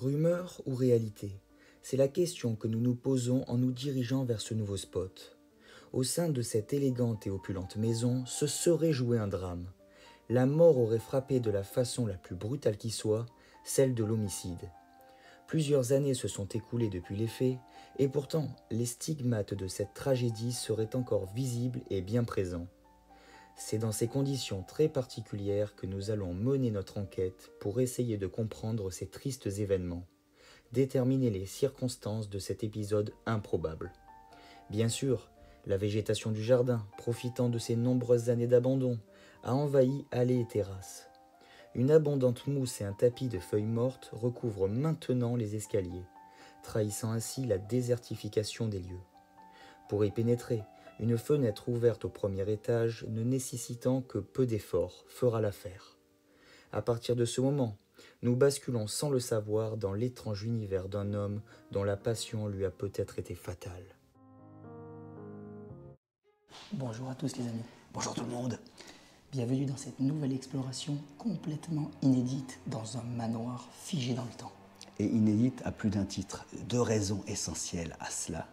Rumeur ou réalité? C'est la question que nous nous posons en nous dirigeant vers ce nouveau spot. Au sein de cette élégante et opulente maison se serait joué un drame. La mort aurait frappé de la façon la plus brutale qui soit, celle de l'homicide. Plusieurs années se sont écoulées depuis les faits, et pourtant les stigmates de cette tragédie seraient encore visibles et bien présents. C'est dans ces conditions très particulières que nous allons mener notre enquête pour essayer de comprendre ces tristes événements, déterminer les circonstances de cet épisode improbable. Bien sûr, la végétation du jardin, profitant de ces nombreuses années d'abandon, a envahi allées et terrasses. Une abondante mousse et un tapis de feuilles mortes recouvrent maintenant les escaliers, trahissant ainsi la désertification des lieux. Pour y pénétrer, une fenêtre ouverte au premier étage, ne nécessitant que peu d'efforts, fera l'affaire. À partir de ce moment, nous basculons sans le savoir dans l'étrange univers d'un homme dont la passion lui a peut-être été fatale. Bonjour à tous les amis. Bonjour tout le monde. Bienvenue dans cette nouvelle exploration complètement inédite dans un manoir figé dans le temps. Et inédite à plus d'un titre. Deux raisons essentielles à cela.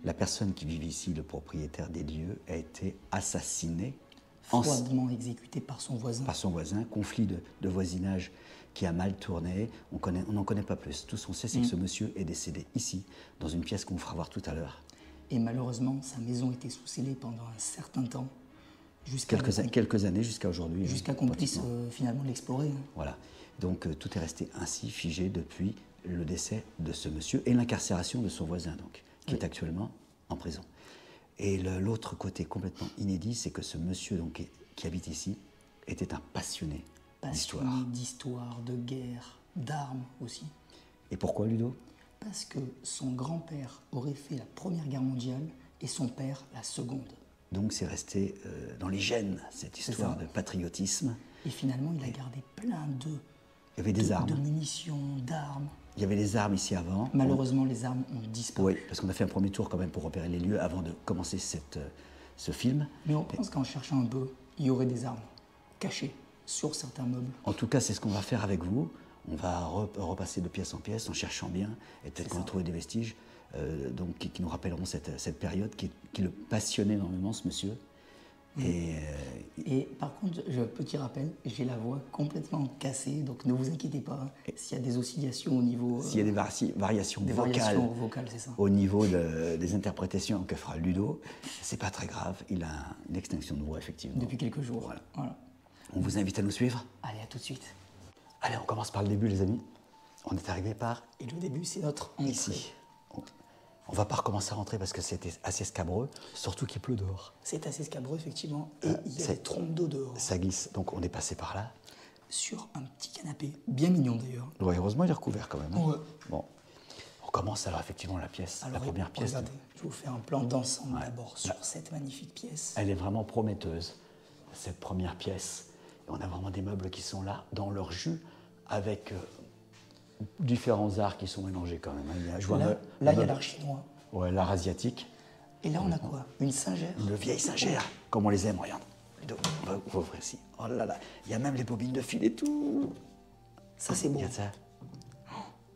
La personne qui vit ici, le propriétaire des lieux, a été assassiné. Froidement exécuté par son voisin. Par son voisin. Conflit de voisinage qui a mal tourné. On n'en connaît pas plus. Tout ce qu'on sait, c'est que ce monsieur est décédé ici, dans une pièce qu'on vous fera voir tout à l'heure. Et malheureusement, sa maison était sous scellée pendant un certain temps. Quelques années jusqu'à aujourd'hui. Jusqu'à qu'on puisse finalement l'explorer. Voilà. Donc tout est resté ainsi figé depuis le décès de ce monsieur et l'incarcération de son voisin, donc, qui est actuellement en prison. Et l'autre côté complètement inédit, c'est que ce monsieur donc, qui habite ici était un passionné d'histoire. Passionné d'histoire, de guerre, d'armes aussi. Et pourquoi, Ludo? Parce que son grand-père aurait fait la Première Guerre mondiale et son père la Seconde. Donc c'est resté dans les gènes, cette histoire de patriotisme. Et finalement, il a gardé plein Il y avait des armes. de munitions, d'armes. Il y avait des armes ici avant. Malheureusement, les armes ont disparu. Oui, parce qu'on a fait un premier tour quand même pour repérer les lieux avant de commencer ce film. Mais on pense qu'en cherchant un peu, il y aurait des armes cachées sur certains meubles. En tout cas, c'est ce qu'on va faire avec vous. On va repasser de pièce en pièce en cherchant bien et peut-être qu'on va trouver des vestiges donc, qui nous rappelleront cette période qui le passionnait énormément, ce monsieur. Et par contre, petit rappel, j'ai la voix complètement cassée, donc ne vous inquiétez pas s'il y a des oscillations au niveau... S'il y a des variations vocales, c'est ça. Au niveau des interprétations que fera Ludo, c'est pas très grave. Il a une extinction de voix, effectivement. Depuis quelques jours. Voilà. On vous invite à nous suivre. Allez, à tout de suite. Allez, on commence par le début, les amis. On est arrivé par... Et le début, c'est notre entrée. Ici. On va pas recommencer à rentrer parce que c'était assez scabreux, surtout qu'il pleut dehors. C'est assez scabreux, effectivement, et il y a des trompes d'eau dehors. Ça glisse, donc on est passé par là. Sur un petit canapé, bien mignon d'ailleurs. Ouais, heureusement, il est recouvert quand même. Hein. Ouais. Bon, on commence alors effectivement la pièce, Alors, la première pièce. Regardez, je vais vous faire un plan d'ensemble d'abord sur cette magnifique pièce. Elle est vraiment prometteuse, cette première pièce. Et on a vraiment des meubles qui sont là, dans leur jus, avec différents arts qui sont mélangés quand même. Là, il y a l'art chinois. Ouais, l'art asiatique. Et là, on a quoi? Une singère? Une vieille singère, comme on les aime, regarde. On va ouvrir ici. Oh là là, il y a même les bobines de fil et tout. Ça, c'est beau. Il y a ça.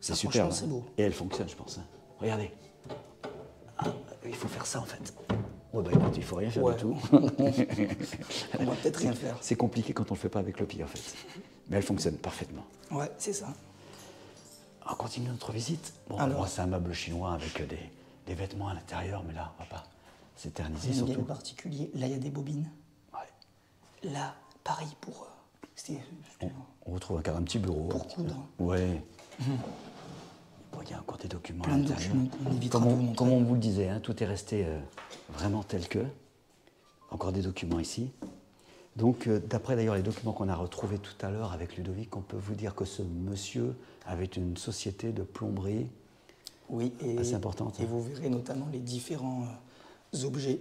C'est Ça, super. franchement, c'est beau. Et elle fonctionne, je pense. Hein. Regardez. Ah, il faut faire ça, en fait. Oh, bah écoute, il faut rien faire du tout. On va peut-être rien faire. C'est compliqué quand on le fait pas avec le pied, en fait. Mais elle fonctionne parfaitement. Ouais, c'est ça. On continue notre visite. Bon, alors, c'est un meuble chinois avec des vêtements à l'intérieur, mais là, on va pas s'éterniser surtout. surtout. En particulier, là, il y a des bobines. Ouais. Là, pareil pour... On retrouve un petit bureau. Pour coudre. Ouais. Bon, il y a encore des documents plein à de l'intérieur. documents qu'on évitera de vous montrer. Comme on vous le disait, hein, tout est resté vraiment tel que. Encore des documents ici. Donc, d'après d'ailleurs les documents qu'on a retrouvés tout à l'heure avec Ludovic, on peut vous dire que ce monsieur avait une société de plomberie assez importante. Et vous verrez notamment les différents objets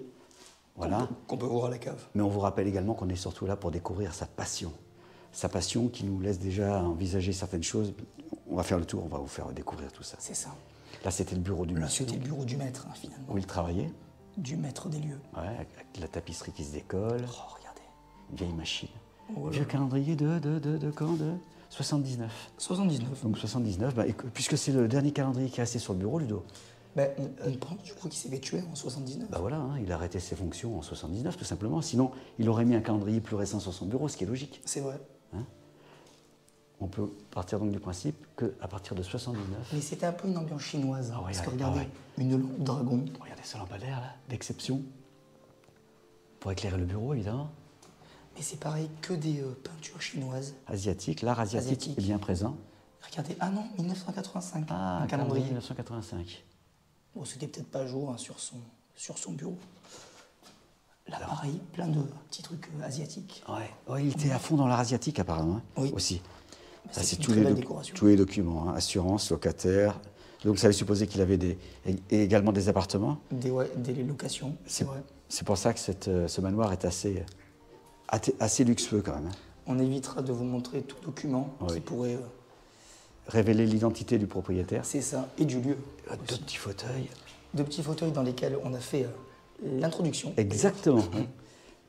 voilà. qu'on peut voir à la cave. Mais on vous rappelle également qu'on est surtout là pour découvrir sa passion. Sa passion qui nous laisse déjà envisager certaines choses. On va faire le tour, on va vous faire découvrir tout ça. C'est ça. Là, c'était le bureau du monsieur. C'était le bureau du maître, hein, finalement. Où il travaillait. Du maître des lieux. Ouais, avec la tapisserie qui se décolle. Oh, regardez. Une vieille machine. Oh, vieux calendrier de quand 79. 79. Donc 79, bah, puisque c'est le dernier calendrier qui est resté sur le bureau, Ludo. Ben, on pense, je crois qu'il s'est fait tuer en 79. Bah voilà, hein, il a arrêté ses fonctions en 79 tout simplement. Sinon, il aurait mis un calendrier plus récent sur son bureau, ce qui est logique. C'est vrai. On peut partir donc du principe qu'à partir de 79... Mais c'était un peu une ambiance chinoise. Ah ouais, parce que ah regardez, ouais. une lampe dragon. Regardez ce lampadaire là, d'exception. Pour éclairer le bureau, évidemment. Mais c'est pareil, que des peintures chinoises. Asiatique, l'art asiatique est bien présent. Regardez, ah non, 1985. Ah, un calendrier. 1985. Bon, c'était peut-être pas à jour hein, sur son bureau. Là, pareil, plein de petits trucs asiatiques. Ouais, il était à fond dans l'art asiatique apparemment, hein, Oui. aussi. Mais Ça, c'est une très belle décoration. tous les documents, hein, assurance, locataire. Donc ça allait supposer qu'il avait et également des appartements. Des locations, c'est vrai. C'est pour ça que ce manoir est assez luxueux quand même. Hein. On évitera de vous montrer tout document qui Oui. pourrait... Révéler l'identité du propriétaire. c'est ça, et du lieu. Deux petits fauteuils. Deux petits fauteuils dans lesquels on a fait l'introduction. Exactement.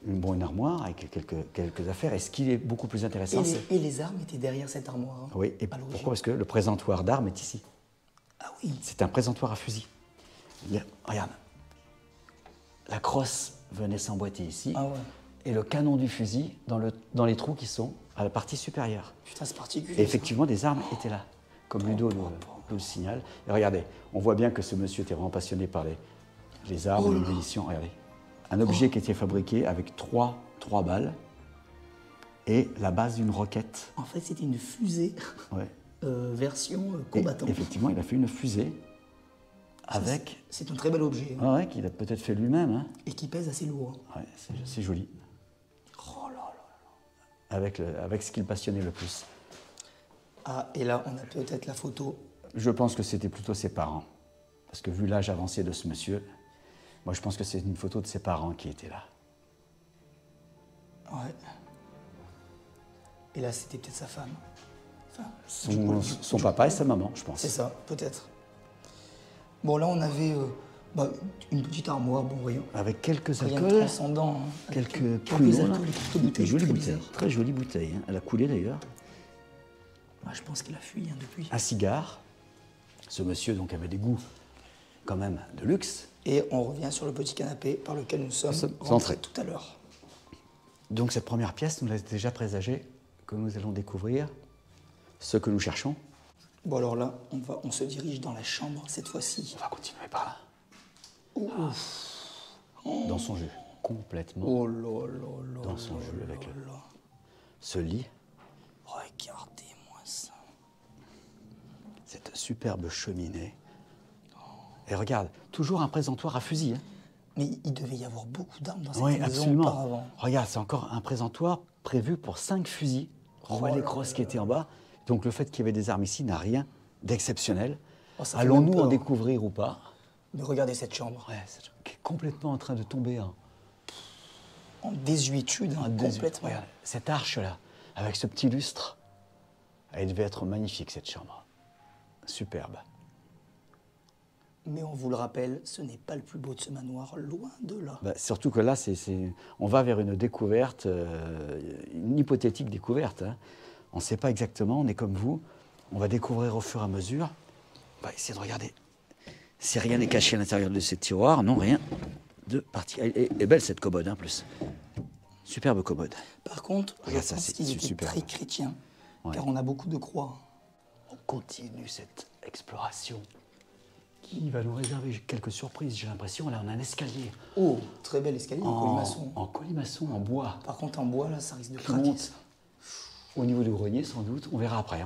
Une armoire avec quelques affaires. Et ce qui est beaucoup plus intéressant, c'est... Et les armes étaient derrière cette armoire. Hein, Oui, et à l'origine. pourquoi? Parce que le présentoir d'armes est ici. Ah oui. C'est un présentoir à fusil. Regarde, la crosse venait s'emboîter ici, Ah ouais. et le canon du fusil dans les trous qui sont à la partie supérieure. Putain, c'est particulier. Et effectivement, des armes étaient là, comme Ludo nous le signale. Et regardez, on voit bien que ce monsieur était vraiment passionné par les armes, les munitions. Regardez, un objet qui était fabriqué avec trois balles et la base d'une roquette. En fait, c'était une fusée Ouais. version Et combattant. effectivement, il a fait une fusée avec... C'est un très bel objet. Hein, Ah ouais, qu'il a peut-être fait lui-même. Hein. et qui pèse assez lourd. Ouais, c'est joli. Oh là là. Avec ce qui le passionnait le plus. Ah, et là, on a peut-être la photo. Je pense que c'était plutôt ses parents. Parce que vu l'âge avancé de ce monsieur, moi je pense que c'est une photo de ses parents qui étaient là. Ouais. Et là, c'était peut-être sa femme. Enfin, Son papa et sa maman, je pense. c'est ça, peut-être. Bon, là, on avait une petite armoire, bon, rien. Avec quelques Rien de alcools, transcendant. Hein, avec quelques quelques pruneaux, là. alcools, quelques Une bouteilles. jolie très bouteille, bizarres. très jolie bouteille. Hein. Elle a coulé d'ailleurs. Ah, je pense qu'elle a fui hein, depuis. Un cigare. Ce monsieur donc avait des goûts quand même de luxe. Et on revient sur le petit canapé par lequel nous sommes rentrés entrés. tout à l'heure. Donc cette première pièce nous laisse déjà présager que nous allons découvrir ce que nous cherchons. Bon, alors là, on se dirige dans la chambre cette fois-ci. On va continuer par là. Dans son jeu, complètement. Oh là là là. Dans son là jeu là avec là. ce lit, Regardez-moi ça. cette superbe cheminée. Et regarde, toujours un présentoir à fusil. Hein. Mais il devait y avoir beaucoup d'armes dans cette Oui, maison absolument. auparavant. Regarde, c'est encore un présentoir prévu pour 5 fusils. On voit les crosses qui étaient en bas. Donc le fait qu'il y avait des armes ici n'a rien d'exceptionnel. Oh, ça fait même Allons-nous peur. en découvrir ou pas? Mais regardez cette chambre. Ouais, c'est qui est complètement en train de tomber. Hein. En désuétude, hein, complètement. Regarde, cette arche-là, avec ce petit lustre, elle devait être magnifique, cette chambre. Superbe. Mais on vous le rappelle, ce n'est pas le plus beau de ce manoir, loin de là. Bah, surtout que là, on va vers une découverte, une hypothétique découverte. Hein. On ne sait pas exactement, on est comme vous. On va découvrir au fur et à mesure. On va essayer de regarder si rien n'est caché à l'intérieur de ces tiroirs. Non, rien de parti. Elle est belle cette commode, en plus. Superbe commode. Par contre, Regarde je ça, pense c'est qu'il était superbe. très chrétien, Ouais. car on a beaucoup de croix. On continue cette exploration qui va nous réserver quelques surprises, j'ai l'impression. Là, on a un escalier Oh, très bel escalier en colimaçon. en colimaçon, en bois. Par contre, en bois, là, ça risque de Qui craquer. monte au niveau du grenier, sans doute. On verra après,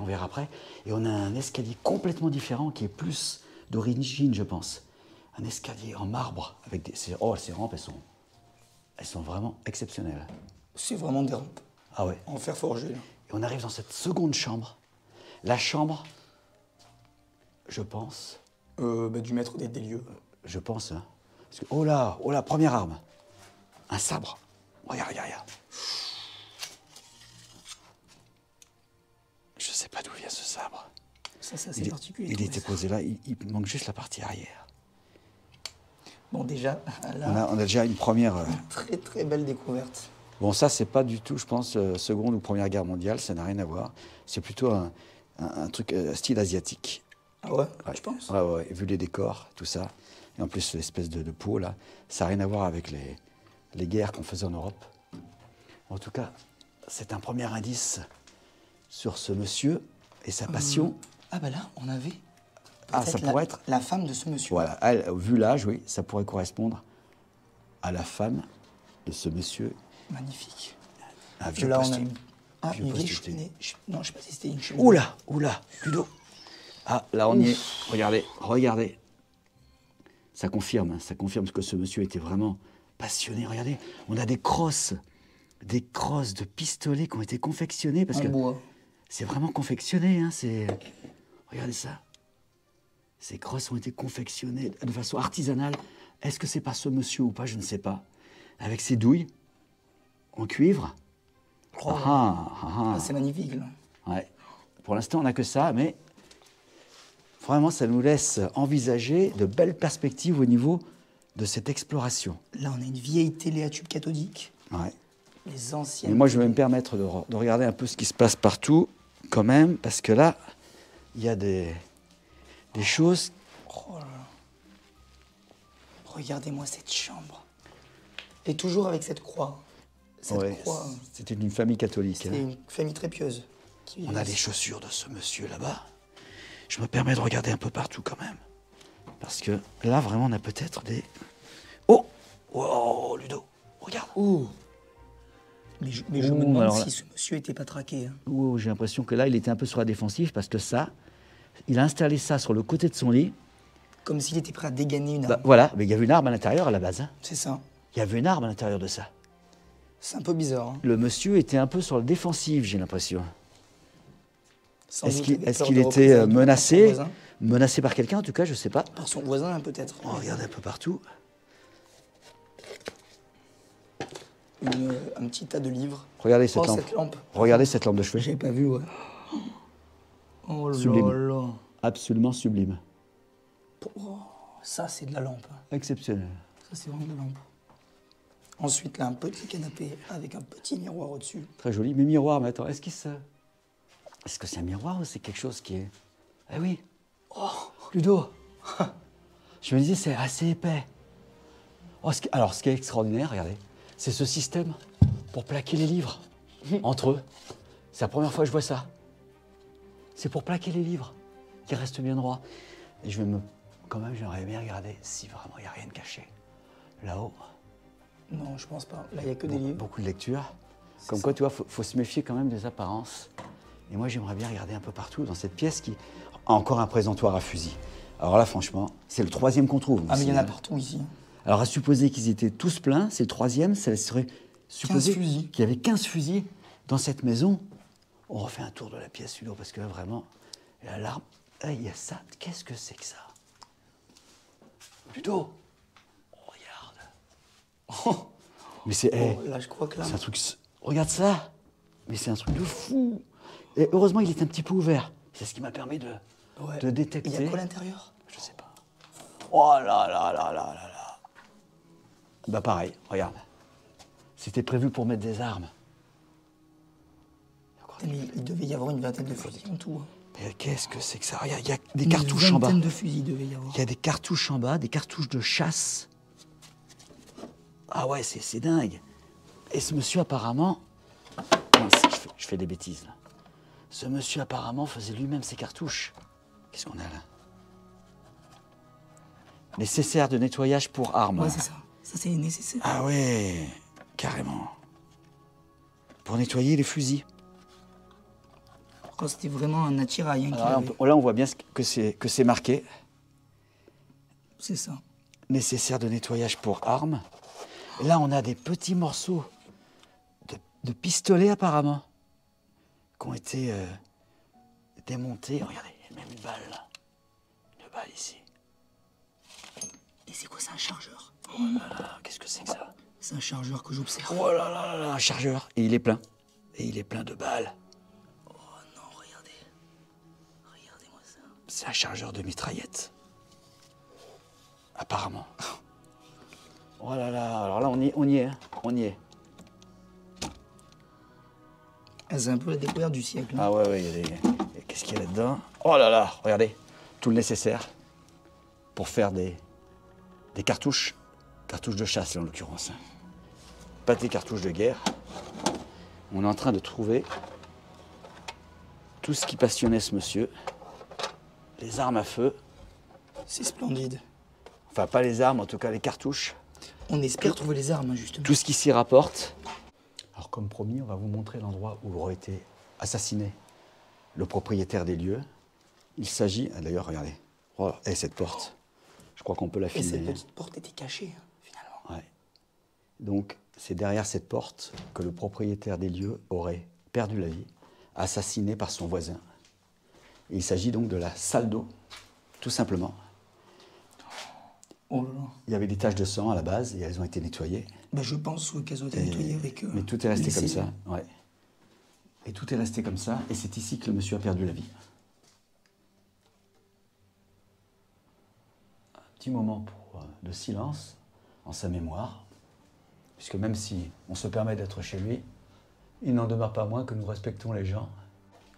Et on a un escalier complètement différent qui est plus d'origine, je pense. Un escalier en marbre avec ces rampes, elles sont vraiment exceptionnelles. C'est vraiment des rampes Ah ouais. en fer forgé. Là. Et on arrive dans cette seconde chambre. La chambre, je pense, Du maître des lieux. hein. Parce que, oh là, première arme. Un sabre. Regarde. Je sais pas d'où vient ce sabre. Ça, c'est assez particulier. Il trouver était ça. posé là, il manque juste la partie arrière. Bon, déjà, là, On a déjà une première... très très belle découverte. Bon, ça, c'est pas du tout, je pense, Seconde ou Première Guerre mondiale, ça n'a rien à voir. C'est plutôt un truc style asiatique. Ah ouais, Ouais. je pense. Ouais, ouais, vu les décors, tout ça. Et en plus, l'espèce de peau, là, ça n'a rien à voir avec les guerres qu'on faisait en Europe. En tout cas, c'est un premier indice sur ce monsieur et sa passion. Ah bah là, on avait Ah, ça pourrait être... la femme de ce monsieur. Voilà, elle, vu l'âge, oui, ça pourrait correspondre à la femme de ce monsieur. Magnifique. Un vieux Là, on a postier. une... Ah, Vieux une vieille postier. cheminée. Non, je sais pas si c'était une cheminée. Oula, oula, Ludo. Ah, là, on y est. Regardez, regardez. Ça confirme que ce monsieur était vraiment passionné. Regardez, on a des crosses de pistolets qui ont été confectionnés parce En que bois. c'est vraiment confectionné. Hein, regardez ça. Ces crosses ont été confectionnées de façon artisanale. Est-ce que c'est par ce monsieur ou pas? Je ne sais pas. Avec ses douilles en cuivre. Oh. Ah. C'est magnifique, là. Ouais. Pour l'instant, on n'a que ça, mais vraiment, ça nous laisse envisager de belles perspectives au niveau de cette exploration. Là, on a une vieille télé à tube cathodique. Ouais. Les anciennes. Mais moi, je vais me permettre de regarder un peu ce qui se passe partout, quand même, parce que là, il y a des choses. Oh là là. Regardez-moi cette chambre. Et toujours avec cette croix. Cette Ouais, croix. c'était une famille catholique. C'est Hein. une famille très pieuse. On a les chaussures de ce monsieur là-bas. Je me permets de regarder un peu partout quand même. Parce que là, vraiment, on a peut-être des... Oh! Oh, Ludo, regarde. Oh. Mais je me Oh, demande alors si là- ce monsieur était pas traqué. Hein. Oh, j'ai l'impression que là, il était un peu sur la défensive parce que ça, il a installé ça sur le côté de son lit. Comme s'il était prêt à dégainer une Bah, arme. voilà, mais il y avait une arme à l'intérieur à la base. Hein. C'est ça. Il y avait une arme à l'intérieur de ça. C'est un peu bizarre. Hein. Le monsieur était un peu sur la défensive, j'ai l'impression. Sans Est-ce doute qu'il avec est-ce peur qu'il de était représailles par son menacé? voisin. Menacé par quelqu'un, en tout cas, je sais pas. Par son voisin, peut-être. On regarde un peu partout. Un petit tas de livres. Regardez cette Oh, lampe. cette lampe. Regardez cette lampe de chevet. J'avais pas vu, ouais. Oh là Sublime. là. Absolument sublime. Oh, ça, c'est de la lampe. hein. Exceptionnel. Ça, c'est vraiment de la lampe. Ensuite, là, un petit canapé avec un petit miroir au-dessus. Très joli. Mais miroir, mais attends, est-ce que c'est un miroir ou c'est quelque chose qui est... Ah oui. Oh, Ludo. Je me disais, c'est assez épais. Oh, alors, ce qui est extraordinaire, regardez, c'est ce système pour plaquer les livres entre eux. C'est la première fois que je vois ça. C'est pour plaquer les livres qui restent bien droits. Et quand même, j'aimerais bien regarder si vraiment il n'y a rien de caché. Là-haut, Non, je pense pas. Là, il n'y a que des livres. beaucoup de lectures. Comme quoi, tu vois, faut se méfier quand même des apparences. Et moi, j'aimerais bien regarder un peu partout dans cette pièce qui a encore un présentoir à fusil. Alors là, franchement, c'est le troisième qu'on trouve. Ah, mais il y en ici, a hein. partout ici. Alors, à supposer qu'ils étaient tous pleins, c'est le troisième, ça serait supposer 15 fusils. qu'il y avait 15 fusils dans cette maison. On refait un tour de la pièce, Ludo, parce que là, vraiment, l'alarme. Ah, il y a ça. Qu'est-ce que c'est que ça? Ludo, regarde. Oh, mais c'est. Oh, là, je crois que là. C'est un truc. Regarde ça. Mais c'est un truc de fou. Et heureusement, il est un petit peu ouvert. C'est ce qui m'a permis de Ouais. détecter. Il y a quoi à l'intérieur? Je sais pas. Oh là là là là là là. Bah pareil, regarde. C'était prévu pour mettre des armes. Mais il devait y avoir une vingtaine de fusils en tout. hein. Mais qu'est-ce que c'est que ça? Regarde, il y a des cartouches en Une bas. vingtaine de fusils devait y avoir. Il y a des cartouches en bas, des cartouches de chasse. Ah ouais, c'est dingue. Et ce monsieur apparemment... Mince, je fais des bêtises là. Ce monsieur apparemment faisait lui-même ses cartouches. Qu'est-ce qu'on a là? Nécessaire de nettoyage pour armes. Ouais, c'est ça. Ça, c'est nécessaire. Ah ouais, carrément. Pour nettoyer les fusils. Oh, c'était vraiment un attirail. Hein, qu'il Alors là, avait. là, on voit bien que c'est marqué. C'est ça. Nécessaire de nettoyage pour armes. Et là, on a des petits morceaux de pistolets apparemment qui ont été démontés. Regardez, il y a même une balle là. Une balle ici. Et c'est quoi, c'est un chargeur? Oh là là, qu'est-ce que c'est que ça? C'est un chargeur que j'observe. Oh là là là, un chargeur. Et il est plein. Et il est plein de balles. Oh non, regardez. Regardez-moi ça. C'est un chargeur de mitraillette. Apparemment. Oh là là, alors là, on y est, hein. On y est. C'est un peu la découverte du siècle. Hein. Ah ouais, ouais, qu'est-ce qu'il y a là-dedans? Oh là là, regardez, tout le nécessaire pour faire des cartouches de chasse en l'occurrence. Pas des cartouches de guerre. On est en train de trouver tout ce qui passionnait ce monsieur. Les armes à feu. C'est splendide. Enfin, pas les armes, en tout cas les cartouches. On espère trouver les armes, hein, justement. Tout ce qui s'y rapporte. Alors, comme promis, on va vous montrer l'endroit où aurait été assassiné le propriétaire des lieux. Il s'agit, d'ailleurs, regardez, oh, et cette porte, je crois qu'on peut la Et filmer. cette petite porte était cachée, hein, finalement. Ouais. Donc, c'est derrière cette porte que le propriétaire des lieux aurait perdu la vie, assassiné par son voisin. Et il s'agit donc de la salle d'eau, tout simplement. Oh là là. Il y avait des taches de sang à la base et elles ont été nettoyées. Ben, je pense qu'elles ont été nettoyées avec... Mais tout est resté les comme cellules. ça, ouais. Et tout est resté comme ça, et c'est ici que le monsieur a perdu la vie. Un petit moment de silence en sa mémoire, puisque même si on se permet d'être chez lui, il n'en demeure pas moins que nous respectons les gens.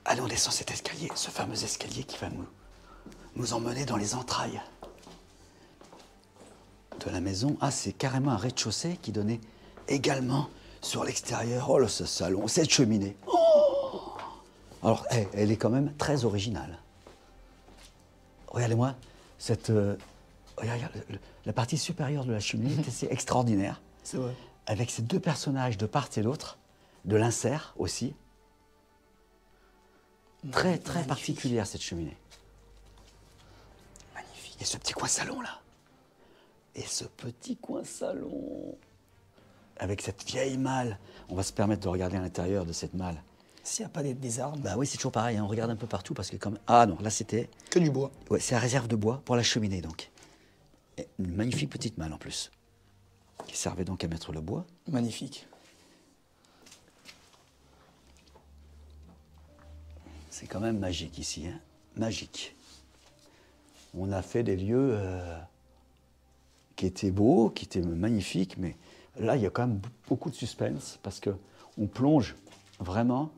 Allons, descend cet escalier, ce fameux escalier qui va nous emmener dans les entrailles de la maison. Ah, c'est carrément un rez-de-chaussée qui donnait également sur l'extérieur. Oh là, ce salon, cette cheminée. Oh, alors, elle est quand même très originale. Regardez-moi, regarde, la partie supérieure de la cheminée est assez extraordinaire. C'est vrai. Avec ces deux personnages de part et d'autre, de l'insert aussi. Très, très Magnifique. particulière cette cheminée. Magnifique. Et ce petit coin salon là. Et ce petit coin salon. Avec cette vieille malle. On va se permettre de regarder à l'intérieur de cette malle. S'il n'y a pas des armes, Bah oui, c'est toujours pareil, hein, on regarde un peu partout parce que comme... Ah non, là c'était... que du bois. Ouais, c'est la réserve de bois pour la cheminée donc. Et une magnifique petite malle en plus. Qui servait donc à mettre le bois. Magnifique. C'est quand même magique ici, hein. Magique. On a fait des lieux qui étaient beaux, qui étaient magnifiques, mais là, il y a quand même beaucoup de suspense parce que on plonge vraiment.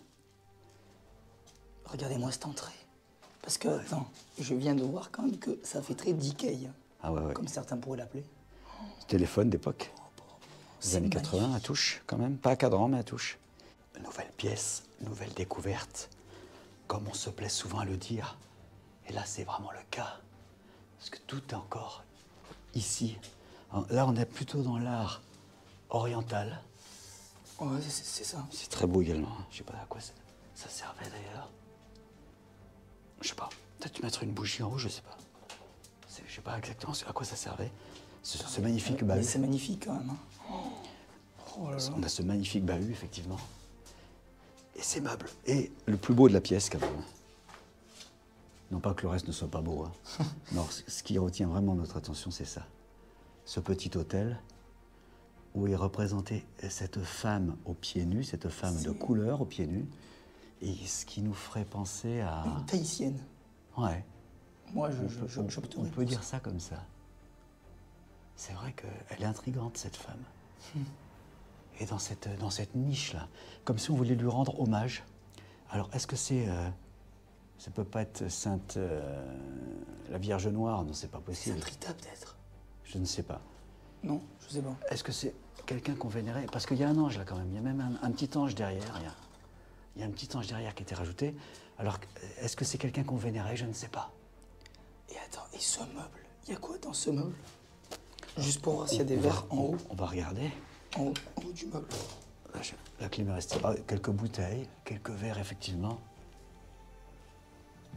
Regardez-moi cette entrée. Parce que, attends, je viens de voir quand même que ça fait très decay, Ah ouais, ouais. comme certains pourraient l'appeler. Téléphone d'époque. Des C'est années 80 magnifique. à touche, quand même. Pas à cadran, mais à touche. Nouvelle pièce, nouvelle découverte. Comme on se plaît souvent à le dire. Et là, c'est vraiment le cas. Parce que tout est encore ici. Là, on est plutôt dans l'art oriental. Ouais, c'est ça. C'est très beau également. Je sais pas à quoi ça servait d'ailleurs. Je sais pas. Peut-être mettre une bougie en haut, je sais pas. Je sais pas exactement à quoi ça servait. Ce magnifique Mais bahut. c'est magnifique quand même. Hein. Oh là là. On a ce magnifique bahut, effectivement. Et ces meubles. Et le plus beau de la pièce, quand même. Non pas que le reste ne soit pas beau. Hein. Non, ce qui retient vraiment notre attention, c'est ça. Ce petit hôtel où est représentée cette femme aux pieds nus, cette femme de couleur aux pieds nus. Et ce qui nous ferait penser à... Une tahitienne. Ouais. Moi, On j'opterais peut pour dire ça. ça comme ça. C'est vrai qu'elle est intrigante, cette femme. Et dans cette niche-là, comme si on voulait lui rendre hommage. Alors, est-ce que c'est... ça peut pas être Sainte... la Vierge Noire? Non, c'est pas C'est possible. un Rita, peut-être. Je ne sais pas. Non, je sais pas. Est-ce que c'est quelqu'un qu'on vénérait? Parce qu'il y a un ange, là, quand même. Il y a même un petit ange derrière. Il y a un petit ange derrière qui a été rajouté. Alors, est-ce que c'est quelqu'un qu'on vénérait? Je ne sais pas. Et attends, et ce meuble? Il y a quoi dans ce meuble? Juste pour voir s'il y a des verres en haut. On va regarder. En haut du meuble. La clim est restée. Ah, quelques bouteilles, quelques verres, effectivement.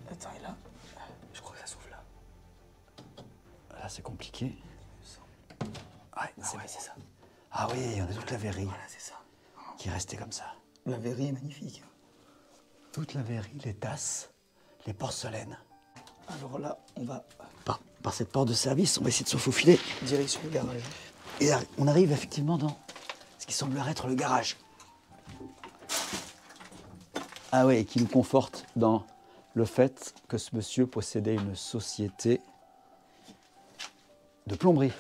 Attends, et là, je crois que ça s'ouvre là. Là, c'est compliqué. Ouais, C'est ça. Ah oui, on a toute la verrerie Voilà, c'est ça. qui est restée comme ça. La verrerie est magnifique. Toute la verrerie, les tasses, les porcelaines. Alors là, on va Par cette porte de service, on va essayer de se faufiler. direction le garage. Et on arrive effectivement dans ce qui semblerait être le garage. Ah oui, et qui nous conforte dans le fait que ce monsieur possédait une société de plomberie.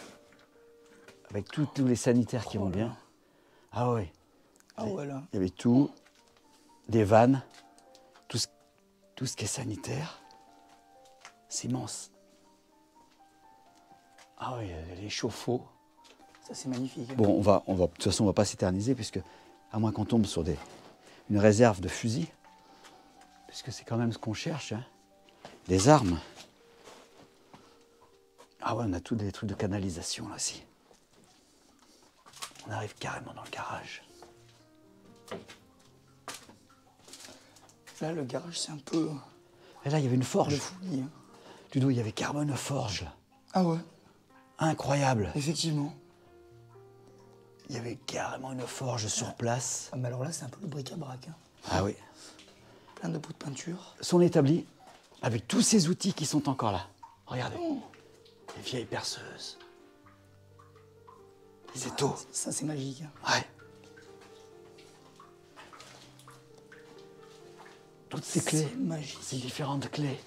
Avec tous les sanitaires qui vont bien. Ah oui. Ah ouais, là. Il y avait tout. des vannes, tout ce qui est sanitaire. C'est immense. Ah oui, les chauffe-eau. Ça, c'est magnifique. Bon, de toute façon, on va pas s'éterniser, puisque, à moins qu'on tombe sur une réserve de fusils, puisque c'est quand même ce qu'on cherche, hein. Des armes. Ah ouais, on a tous des trucs de canalisation, là aussi. On arrive carrément dans le garage. Là, le garage, c'est un peu Et là, il y avait une le forge. fouillis. Hein. Ludo, il y avait carrément une forge, là. Ah ouais, Incroyable. effectivement. Il y avait carrément une forge sur place. Ah, mais alors là, c'est un peu le bric-à-brac. Hein. Ah oui. Plein de pots de peinture. Sont établis avec tous ces outils qui sont encore là. Regardez. Les vieilles perceuses. Les étaux. Ça, c'est magique. Hein. Ouais. Toutes ces clés. C'est magique. Ces différentes clés.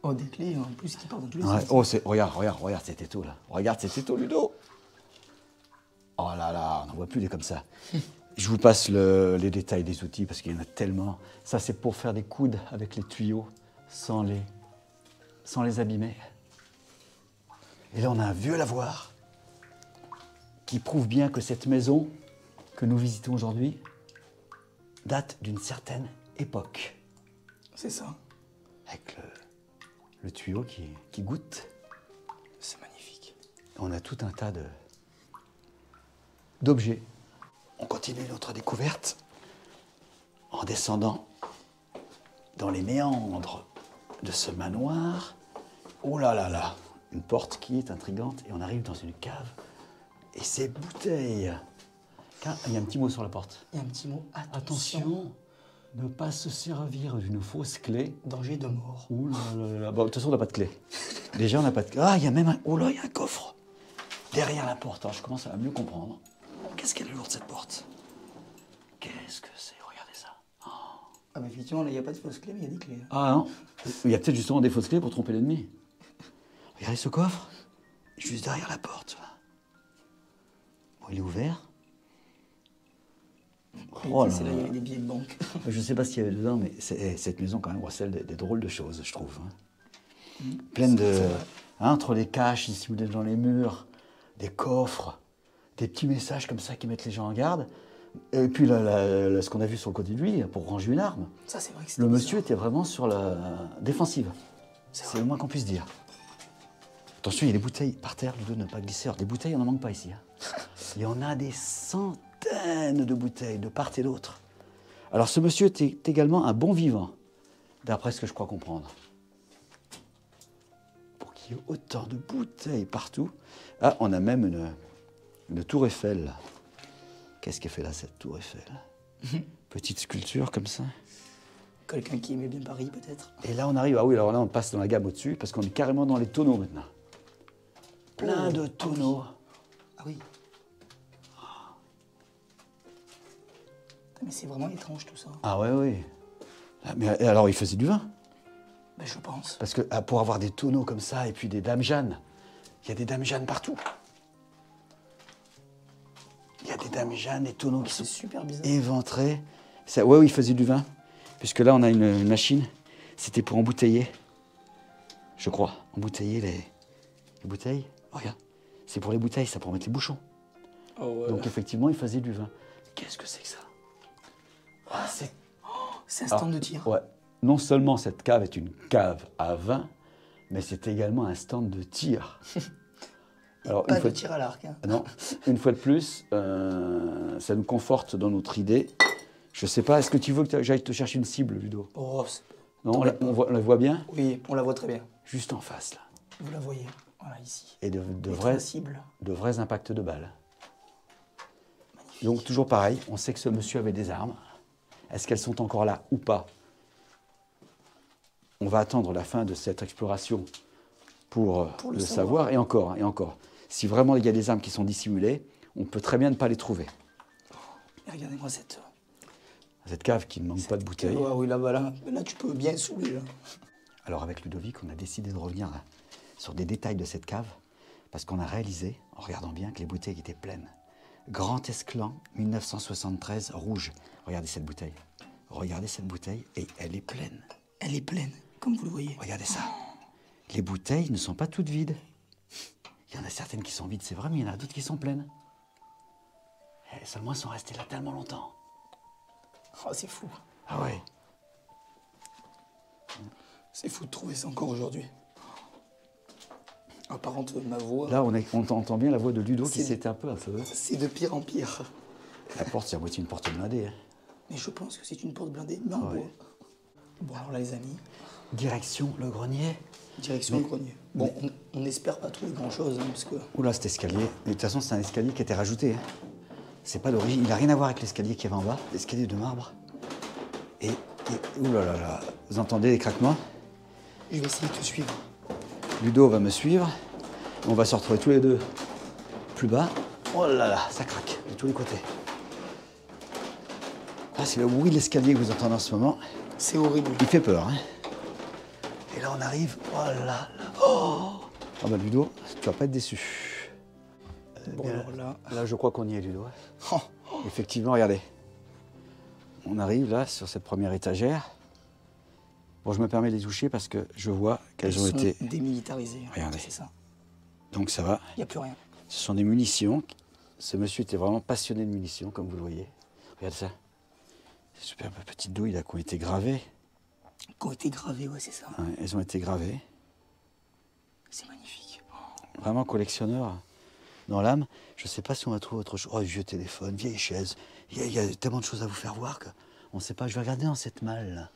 Oh, des clés en plus qui partent dans tous les Ouais. sens. Oh, regarde cet étau là. Regarde cet étau, Ludo. Oh là là, on n'en voit plus des comme ça. Je vous passe les détails des outils parce qu'il y en a tellement. Ça, c'est pour faire des coudes avec les tuyaux sans les abîmer. Et là, on a un vieux lavoir qui prouve bien que cette maison que nous visitons aujourd'hui date d'une certaine époque. C'est ça. Avec le tuyau qui goutte. C'est magnifique. On a tout un tas d'objets. On continue notre découverte en descendant dans les méandres de ce manoir. Oh là là là, une porte qui est intrigante et on arrive dans une cave. Et ces bouteilles. Il y a un petit mot sur la porte. Il y a un petit mot. Attention, ne pas se servir d'une fausse clé. Danger de mort. Ouh là là là. Bon, de toute façon, on n'a pas de clé. Déjà, on n'a pas de clé. Ah, il y a même un. Oh là, il y a un coffre. Derrière la porte. Alors, je commence à mieux comprendre. Qu'est-ce qu'elle est lourde, cette porte? Qu'est-ce que c'est? Regardez ça. Ah, bah effectivement, là, il n'y a pas de fausse clé, mais il y a des clés. Là. Ah non. Il y a peut-être justement des fausses clés pour tromper l'ennemi. Regardez ce coffre. Juste derrière la porte. Là. Bon, il est ouvert. Oh là C'est là, là. il y avait des billets de banque. Je ne sais pas ce qu'il y avait dedans, mais cette maison, quand même, recèle des drôles de choses, je trouve. Hein. Pleine de. Hein, entre les caches dissimulées dans les murs, des coffres, des petits messages comme ça qui mettent les gens en garde. Et puis ce qu'on a vu sur le côté de lui, pour ranger une arme. Ça, c'est vrai que c'était Le monsieur bizarre. était vraiment sur la défensive. C'est le moins qu'on puisse dire. Attention, il y a des bouteilles par terre, Ludo, ne pas glisser. Alors, des bouteilles, on n'en manque pas ici. Hein. Il y en a des centaines de bouteilles de part et d'autre. Alors, ce monsieur était également un bon vivant, d'après ce que je crois comprendre. Pour qu'il y ait autant de bouteilles partout. Ah, on a même une tour Eiffel. Qu'est-ce qu'elle fait là, cette tour Eiffel? Petite sculpture comme ça. Quelqu'un qui aimait bien Paris, peut-être. Et là, on arrive, ah oui, alors là, on passe dans la gamme au-dessus, parce qu'on est carrément dans les tonneaux maintenant. Plein de tonneaux. Ah oui. Mais c'est vraiment étrange, tout ça. Ah ouais, oui. Ah, mais alors, il faisait du vin? Ben, je pense. Parce que pour avoir des tonneaux comme ça, et puis des dames Jeanne, il y a des dames Jeanne partout. Il y a des dames Jeanne, des tonneaux qui C'est sont super bizarre. éventrés. Ça, ouais, oui, il faisait du vin. Puisque là, on a une machine. C'était pour embouteiller. Je crois. Embouteiller les bouteilles. Oh, regarde. C'est pour les bouteilles, ça, pour mettre les bouchons. Oh, ouais. Donc, effectivement, il faisait du vin. Qu'est-ce que c'est que ça? Ah, c'est... C'est un stand de tir. Ouais. Non seulement cette cave est une cave à vin, mais c'est également un stand de tir. Alors, Pas une fois de tir à l'arc. Hein. Non, une fois de plus, ça nous conforte dans notre idée. Je sais pas, est-ce que tu veux que j'aille te chercher une cible, Ludo? Oh, Non, on la voit bien? oui, on la voit très bien. Juste en face, là. Vous la voyez. Voilà, ici. Et de Les vrais, trois cibles. de vrais impacts de balles. Donc, toujours pareil, on sait que ce monsieur avait des armes. Est-ce qu'elles sont encore là ou pas? On va attendre la fin de cette exploration pour le savoir. Et encore, et encore. Si vraiment il y a des armes qui sont dissimulées, on peut très bien ne pas les trouver. Et regardez-moi cette cave qui ne manque pas de bouteilles. Ah oui, là, tu peux bien saouler. Là. Alors avec Ludovic, on a décidé de revenir là, sur des détails de cette cave, parce qu'on a réalisé, en regardant bien, que les bouteilles étaient pleines Grand Esclan, 1973, rouge. Regardez cette bouteille. Regardez cette bouteille et elle est pleine. Elle est pleine, comme vous le voyez. Regardez ça. Les bouteilles ne sont pas toutes vides. Il y en a certaines qui sont vides, c'est vrai, mais il y en a d'autres qui sont pleines. Et seulement, elles sont restées là tellement longtemps. Oh, c'est fou. Ah ouais. C'est fou de trouver ça encore aujourd'hui. Par contre, ma voix, Là, on entend bien la voix de Ludo qui C'est- s'éteint peu à peu. c'est de pire en pire. La porte, c'est à moitié une porte blindée. Hein. Mais je pense que c'est une porte blindée, mais en Ouais. bois. Bon, alors là, les amis, Direction le grenier. direction le grenier. Bon, on n'espère pas trouver grand-chose, hein, parce que... Oula, cet escalier. Mais de toute façon, c'est un escalier qui a été rajouté. Hein. C'est pas d'origine. Il n'a rien à voir avec l'escalier qui est en bas. L'escalier de marbre. Et oula là là. Vous entendez les craquements? Je vais essayer de te suivre. Ludo va me suivre. On va se retrouver tous les deux plus bas. Oh là là, ça craque de tous les côtés. Ah, c'est le bruit de l'escalier que vous entendez en ce moment. C'est horrible. Il fait peur. Hein. Et là, on arrive. Oh là là. Oh, ah bah Ludo, tu vas pas être déçu. Bon, alors là... Là, je crois qu'on y est, Ludo. Oh, Effectivement, regardez. On arrive là sur cette première étagère. Bon, je me permets de les toucher parce que je vois qu'elles ont sont été. démilitarisées. Regardez. C'est ça. Donc ça va. Il n'y a plus rien. Ce sont des munitions. Ce monsieur était vraiment passionné de munitions, comme vous le voyez. Regarde ça. Ces superbes petites douilles là qui ont été gravées. Qui ont été gravées, ouais, c'est ça. Ouais, elles ont été gravées. C'est magnifique. Vraiment collectionneur dans l'âme. Je ne sais pas si on va trouver autre chose. Oh, vieux téléphone, vieille chaise. Il y a tellement de choses à vous faire voir qu'on ne sait pas. Je vais regarder dans cette malle là.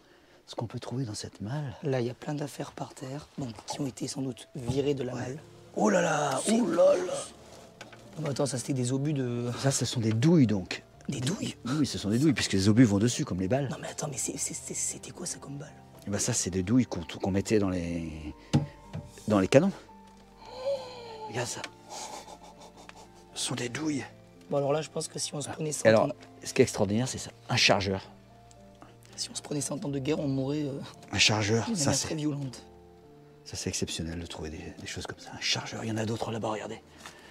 Ce qu'on peut trouver dans cette malle. Là, il y a plein d'affaires par terre, donc qui ont été sans doute virées de la malle. Oh là là, oh là là. Non, mais attends, ça c'était des obus de... Ça, ce sont des douilles donc. Des douilles? Oui, ce sont des douilles, puisque les obus vont dessus, comme les balles. Non mais attends, mais c'était quoi ça comme balle? Et ben ça, c'est des douilles qu'on mettait dans les canons. Regarde ça. Ce sont des douilles. Bon alors là, je pense que si on se prenait Et 100 alors, ans... ce qui est extraordinaire, c'est ça. Un chargeur. Si on se prenait 100 ans de guerre, on mourrait Un chargeur, d'une ça manière très c'est violente. exceptionnel de trouver des choses comme ça. Un chargeur, il y en a d'autres là-bas, regardez.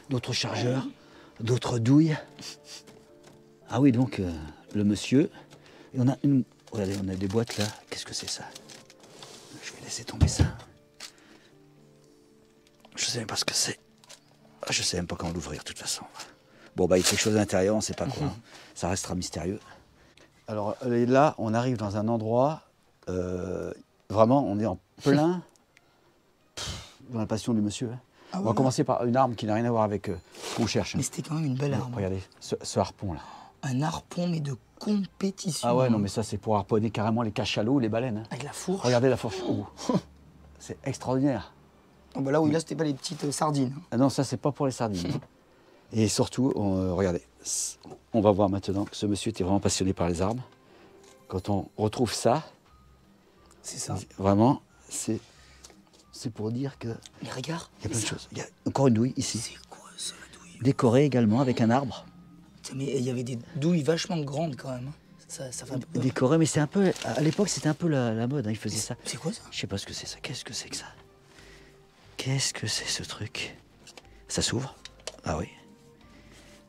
D'autres chargeurs, d'autres douilles. Ah oui, donc le monsieur. Et on a une. Regardez, on a des boîtes là. Qu'est-ce que c'est ça? Je vais laisser tomber ça. Je sais même pas ce que c'est. Ah, je sais même pas comment l'ouvrir de toute façon. Bon bah il y a quelque chose à l'intérieur, on sait pas quoi. Hein. Ça restera mystérieux. Alors là, on arrive dans un endroit. Vraiment, on est en plein dans la passion du monsieur. Hein. Ah On va ouais, commencer par une arme qui n'a rien à voir avec ce qu'on cherche. hein. Mais c'était quand même une belle arme. Regardez, ce harpon là. Un harpon, mais de compétition. Ah ouais, non mais ça c'est pour harponner carrément les cachalots ou les baleines. hein. Avec la fourche. Regardez la fourche. Oh. C'est extraordinaire. Oh, bah là, oui, là, c'était pas les petites sardines. Ah non, ça c'est pas pour les sardines. Et surtout, regardez, on va voir maintenant que ce monsieur était vraiment passionné par les armes. Quand on retrouve ça, C'est ça. vraiment, c'est pour dire que Mais regarde. il y a plein de choses. Il y a encore une douille ici, C'est quoi ça, la douille? décorée également avec un arbre. Putain, mais il y avait des douilles vachement grandes quand même. hein. Ça fait un peu peur. Décorée, mais c'est un peu, à l'époque c'était un peu la mode, hein, ils faisaient ça. C'est quoi ça? Je sais pas ce que c'est ça. Qu'est-ce que c'est que ça? Qu'est-ce que c'est ce truc? Ça s'ouvre? Ah oui.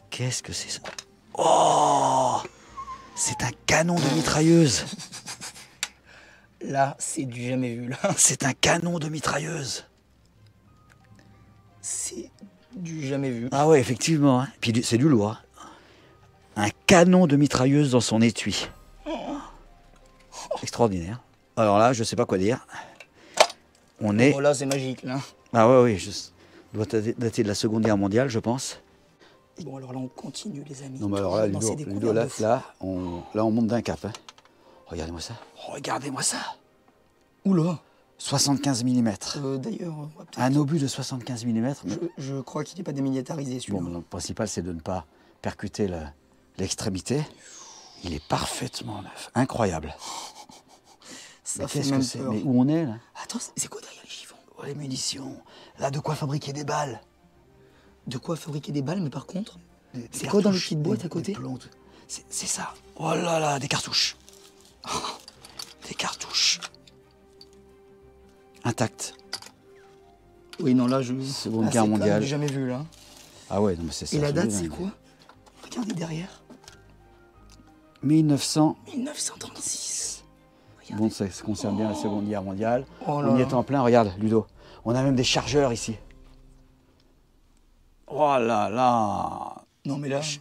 Qu'est-ce que c'est ça? Oh! C'est un canon de mitrailleuse. Là, c'est du jamais vu, là. C'est un canon de mitrailleuse. C'est du jamais vu. Ah ouais, effectivement. Hein. Puis c'est du lourd. hein. Un canon de mitrailleuse dans son étui. Extraordinaire. Alors là, je sais pas quoi dire. On est... Bon, là, c'est magique, là. Ah ouais, oui, doit dater de la Seconde Guerre mondiale, je pense. Bon, alors là, on continue, les amis. Non, mais alors là, Dans ces Ludo, découvertes là, de fou. là, on monte d'un cap. Hein. Regardez-moi ça. Regardez-moi ça. Oula. 75 mm. D'ailleurs, on va peut-être- Un obus de 75 mm. je crois qu'il n'est pas démilitarisé, celui-là. Bon, le principal, c'est de ne pas percuter l'extrémité. Il est parfaitement neuf. Incroyable. Ça Mais fait qu'est-ce même que c'est? peur. Mais où on est, là? Attends, c'est quoi derrière les chiffons? Oh, les munitions. Là, de quoi fabriquer des balles. De quoi fabriquer des balles, mais par contre, Des c'est quoi dans le cartouches, kit boîte des- à côté? des plombs, tout. C'est ça. Oh là là, des cartouches. Oh, des cartouches. Intactes. Oui, non, là, je... Seconde là, Guerre c'est quand même mondiale. du jamais vu, là. Ah ouais, non, mais c'est ça. Et la c'est date, dingue. c'est quoi? regardez derrière. 1900. 1936. Bon, ça concerne bien la Seconde Guerre mondiale. Oh là On y là. est en plein, regarde, Ludo. On a même des chargeurs ici. Oh là là. Non mais là je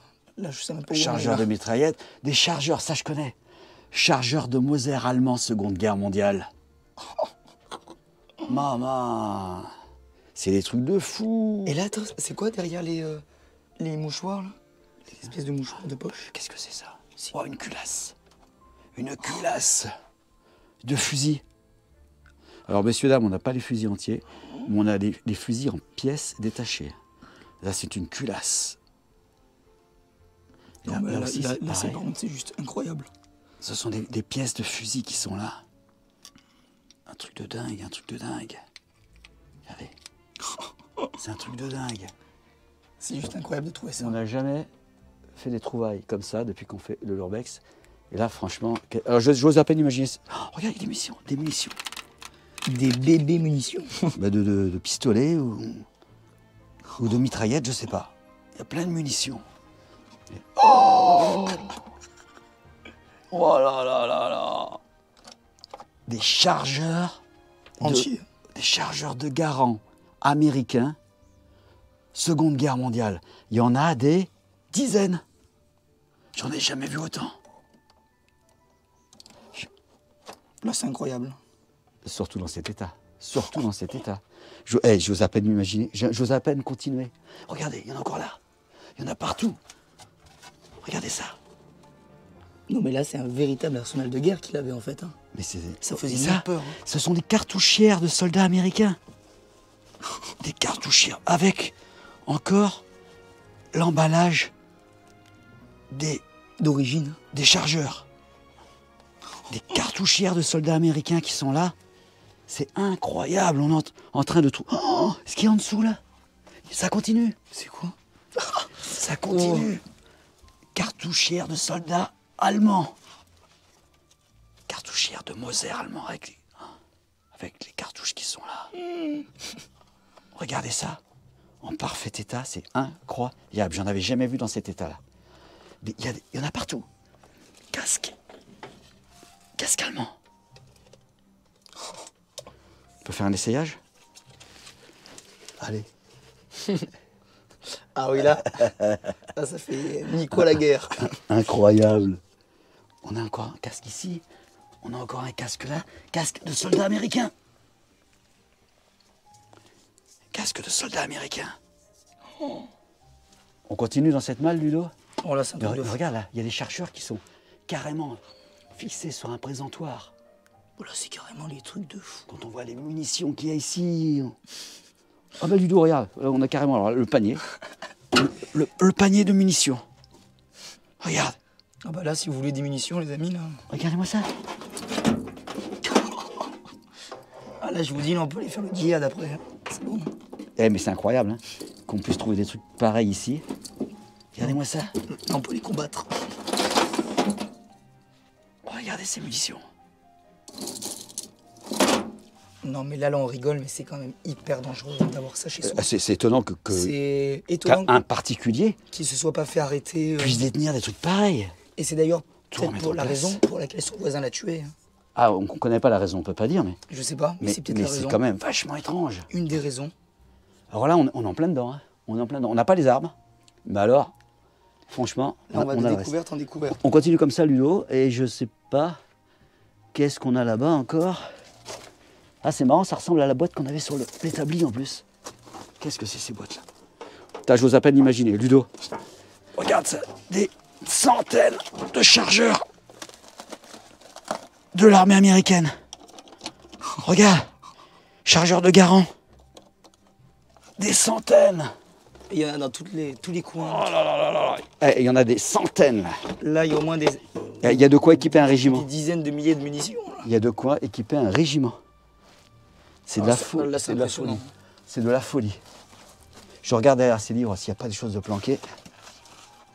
sais même pas où on est, Chargeurs là. de mitraillettes. Des chargeurs, ça je connais. Chargeurs de Moser allemand, Seconde Guerre mondiale. Maman. C'est des trucs de fou. Et là, attends, c'est quoi derrière les mouchoirs, là? Les espèces de mouchoirs de poche. Qu'est-ce que c'est ça? Oh, une culasse. Une culasse de fusils. Alors, messieurs, dames, on n'a pas les fusils entiers, mais on a des fusils en pièces détachées. Là, c'est une culasse. Non, mais là, aussi, là, c'est là, pareil. par contre, c'est juste incroyable. Ce sont des pièces de fusil qui sont là. Un truc de dingue, un truc de dingue. Regardez. C'est un truc de dingue. C'est juste incroyable de trouver ça. On n'a jamais fait des trouvailles comme ça depuis qu'on fait le l'urbex. Et là, franchement, alors j'ose à peine imaginer. Oh, regarde, il y a des munitions, des munitions. Des bébés munitions. Bah de pistolets ou de mitraillettes, je sais pas. Il y a plein de munitions. Oh, oh là là là là. Des chargeurs Entiers. des chargeurs de Garand américains, Seconde Guerre mondiale. Il y en a des dizaines. J'en ai jamais vu autant. Là, c'est incroyable. Surtout dans cet état. Surtout dans cet état. J'ose à peine m'imaginer. J'ose à peine continuer. Regardez, il y en a encore là. Il y en a partout. Regardez ça. Non, mais là, c'est un véritable arsenal de guerre qu'il avait, en fait. Hein. Mais c'est Ça faisait et bien peur. Hein. Ce sont des cartouchières de soldats américains. Des cartouchières avec encore l'emballage D'origine. des chargeurs. Des cartouchières de soldats américains qui sont là. C'est incroyable. On est en train de tout. Oh, ce qu'il y a en dessous là. Ça continue. C'est quoi? Ça continue. Cartouchières de soldats allemands. Cartouchières de Moser allemands avec les cartouches qui sont là. Regardez ça. En parfait état, c'est incroyable. J'en avais jamais vu dans cet état-là. Il y en a partout. Casque. Casque allemand. On peut faire un essayage? Allez. Ah oui, là, là ça fait Nico la guerre. Incroyable. On a encore un casque ici. On a encore un casque là. Casque de soldat américain. Casque de soldat américain. On continue dans cette malle, Ludo? Oh là, c'est un truc de fou. Regarde là, il y a des chargeurs qui sont carrément fixés sur un présentoir. Oh là, c'est carrément les trucs de fou. Quand on voit les munitions qu'il y a ici. Ah bah Ludo, regarde, on a carrément alors, le panier. Le panier de munitions. Regarde. Ah bah là, si vous voulez des munitions, les amis, là. Regardez-moi ça. Ah là, je vous dis, là, on peut aller faire le djihad après. Hein. C'est bon. Eh mais c'est incroyable hein, qu'on puisse trouver des trucs pareils ici. Regardez-moi ça. Là, on peut les combattre. Oh, regardez ces munitions. Non, mais là, on rigole, mais c'est quand même hyper dangereux d'avoir ça chez soi. C'est étonnant C'est étonnant qu'un particulier qu'il se soit pas fait arrêter. puisse détenir des trucs pareils. Et c'est d'ailleurs Tout peut-être remettre pour en la place. raison pour laquelle son voisin l'a tué. Hein. Ah, on ne connaît pas la raison, on ne peut pas dire, mais, Je sais pas, mais c'est peut-être la c'est raison. quand même vachement étrange. Une des raisons. Alors là, on est en plein dedans. Hein. On est en plein dedans. On n'a pas les armes, mais alors, franchement, Là, on va a de le reste. découverte en découverte. On continue comme ça, Ludo, et je sais pas qu'est-ce qu'on a là-bas encore. Ah, c'est marrant, ça ressemble à la boîte qu'on avait sur l'établi en plus. Qu'est-ce que c'est ces boîtes-là? Putain, j'ose à peine imaginer. Ludo, regarde ça, des centaines de chargeurs de l'armée américaine. Regarde, chargeurs de Garand. Des centaines. Il y en a dans tous les coins. Oh là là là là. Eh, il y en a des centaines là. Là, il y a au moins des Il y a de quoi équiper un régiment. dizaines de milliers de munitions. Là. Il y a de quoi équiper un régiment. C'est de la ça, folie. là, c'est C'est de la impressionnant. folie. C'est de la folie. Je regarde derrière ces livres s'il n'y a pas des choses de planquées.